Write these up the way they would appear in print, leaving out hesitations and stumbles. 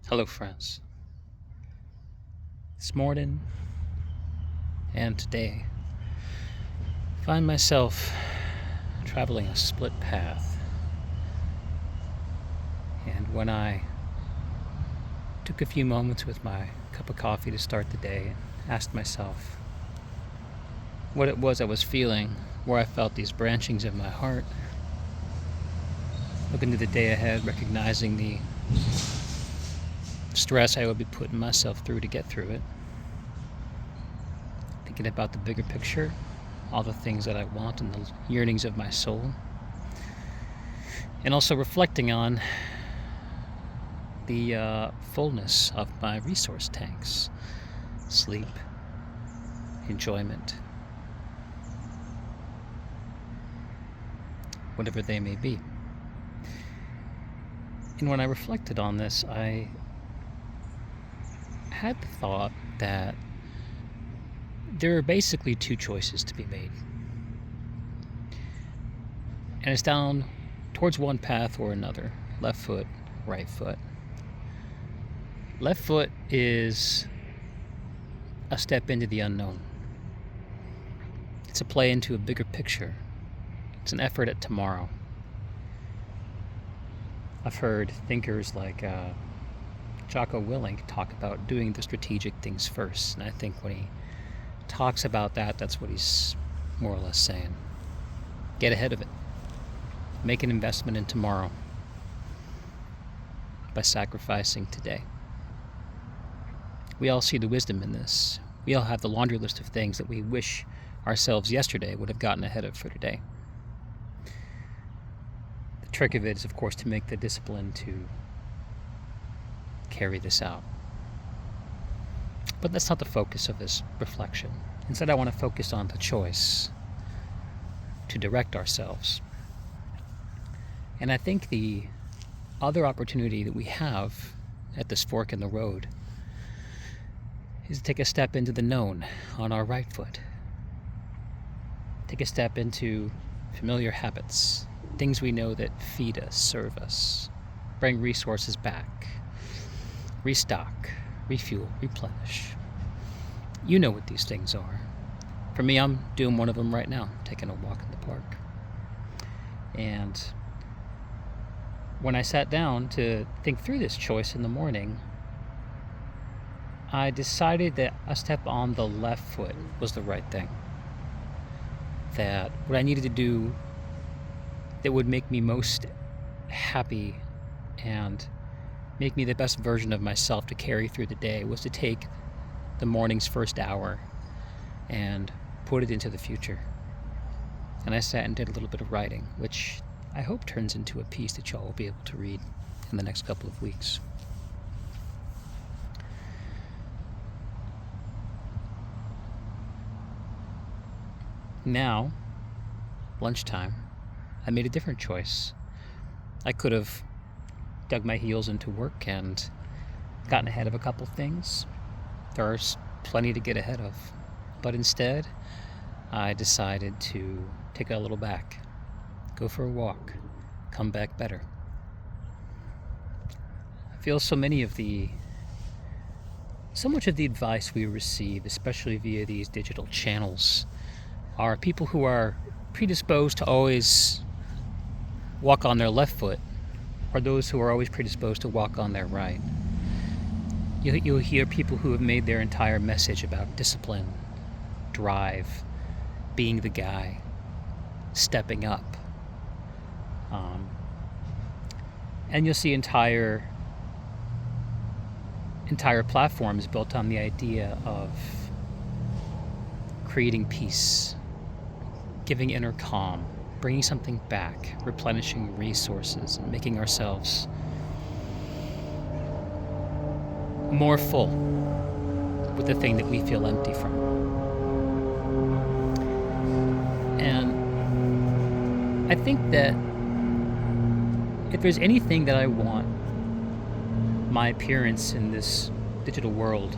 Hello, friends. This morning and today, I find myself traveling a split path. And when I took a few moments with my cup of coffee to start the day and asked myself what it was I was feeling, where I felt these branchings of my heart, looking to the day ahead, recognizing the stress I would be putting myself through to get through it, thinking about the bigger picture, all the things that I want and the yearnings of my soul, and also reflecting on the fullness of my resource tanks: sleep, enjoyment, whatever they may be. And when I reflected on this, I had the thought that there are basically two choices to be made. And it's down towards one path or another: left foot, right foot. Left foot is a step into the unknown. It's a play into a bigger picture. It's an effort at tomorrow. I've heard thinkers like Jocko Willink talk about doing the strategic things first. And I think when he talks about that, that's what he's more or less saying. Get ahead of it. Make an investment in tomorrow by sacrificing today. We all see the wisdom in this. We all have the laundry list of things that we wish ourselves yesterday would have gotten ahead of for today. The trick of it is, of course, to make the discipline to carry this out. But that's not the focus of this reflection. Instead, I want to focus on the choice to direct ourselves. And I think the other opportunity that we have at this fork in the road is to take a step into the known on our right foot. Take a step into familiar habits, things we know that feed us, serve us, bring resources back, restock, refuel, replenish. You know what these things are. For me, I'm doing one of them right now, taking a walk in the park. And when I sat down to think through this choice in the morning, I decided that a step on the left foot was the right thing. That what I needed to do that would make me most happy and make me the best version of myself to carry through the day was to take the morning's first hour and put it into the future. And I sat and did a little bit of writing, which I hope turns into a piece that y'all will be able to read in the next couple of weeks. Now, lunchtime, I made a different choice. I could have dug my heels into work and gotten ahead of a couple things. There's plenty to get ahead of. But instead, I decided to take a little back, go for a walk, come back better. I feel so much of the advice we receive, especially via these digital channels, are people who are predisposed to always walk on their left foot, or those who are always predisposed to walk on their right. You'll hear people who have made their entire message about discipline, drive, being the guy, stepping up. And you'll see entire platforms built on the idea of creating peace, giving inner calm, bringing something back, replenishing resources, and making ourselves more full with the thing that we feel empty from. And I think that if there's anything that I want my appearance in this digital world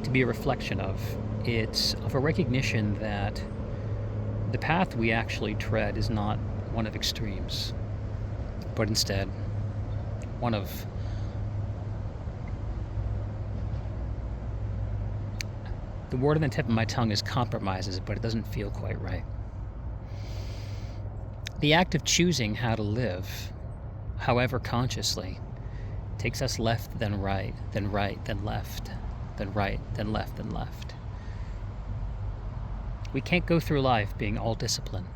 to be a reflection of, it's of a recognition that the path we actually tread is not one of extremes, but instead one of The word on the tip of my tongue is compromises, but it doesn't feel quite right. The act of choosing how to live, however consciously, takes us left, then right, then right, then left, then right, then left, then left. We can't go through life being all discipline.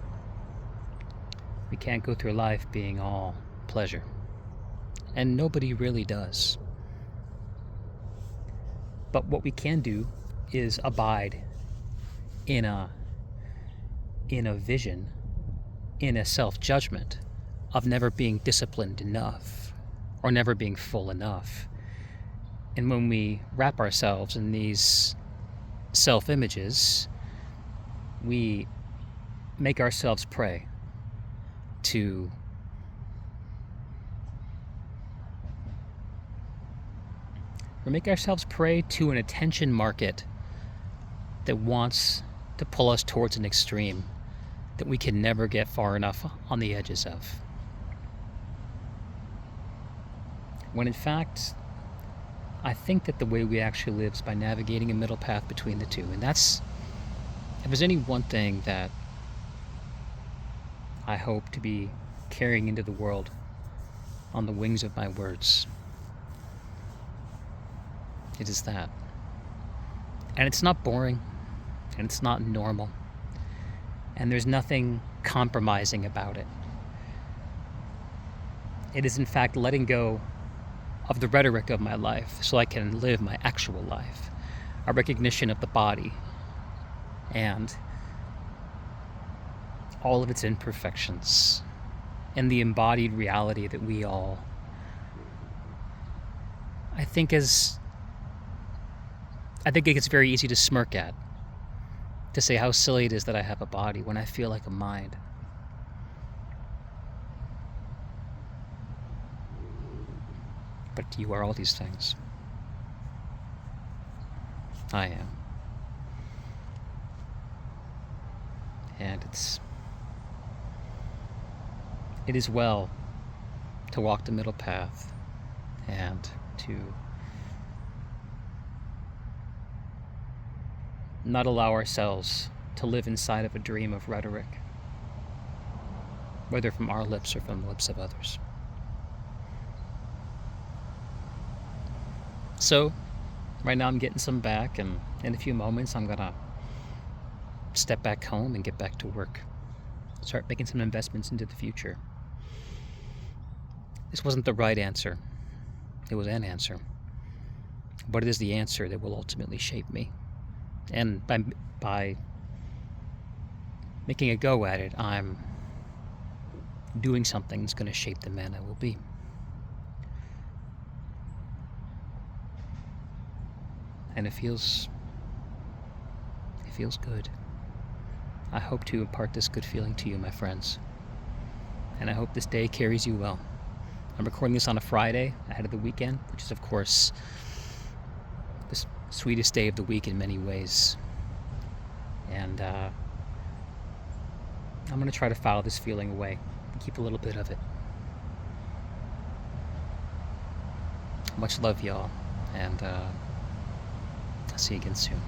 We can't go through life being all pleasure. And nobody really does. But what we can do is abide in a vision, in a self-judgment of never being disciplined enough or never being full enough. And when we wrap ourselves in these self-images, we make ourselves prey to an attention market that wants to pull us towards an extreme that we can never get far enough on the edges of. When in fact, I think that the way we actually live is by navigating a middle path between the two. And that's, if there's any one thing that I hope to be carrying into the world on the wings of my words, it is that. And it's not boring, and it's not normal, and there's nothing compromising about it. It is in fact letting go of the rhetoric of my life so I can live my actual life, a recognition of the body and all of its imperfections and the embodied reality that we all, I think it gets very easy to smirk at, to say how silly it is that I have a body when I feel like a mind. But you are all these things. I am. And it is well to walk the middle path and to not allow ourselves to live inside of a dream of rhetoric, whether from our lips or from the lips of others. So, right now I'm getting some back, and in a few moments I'm gonna step back home and get back to work. Start making some investments into the future. This wasn't the right answer. It was an answer. But it is the answer that will ultimately shape me. And by making a go at it, I'm doing something that's going to shape the man I will be. And it feels good. I hope to impart this good feeling to you, my friends. And I hope this day carries you well. I'm recording this on a Friday ahead of the weekend, which is, of course, the sweetest day of the week in many ways. And I'm going to try to file this feeling away and keep a little bit of it. Much love, y'all. And I'll see you again soon.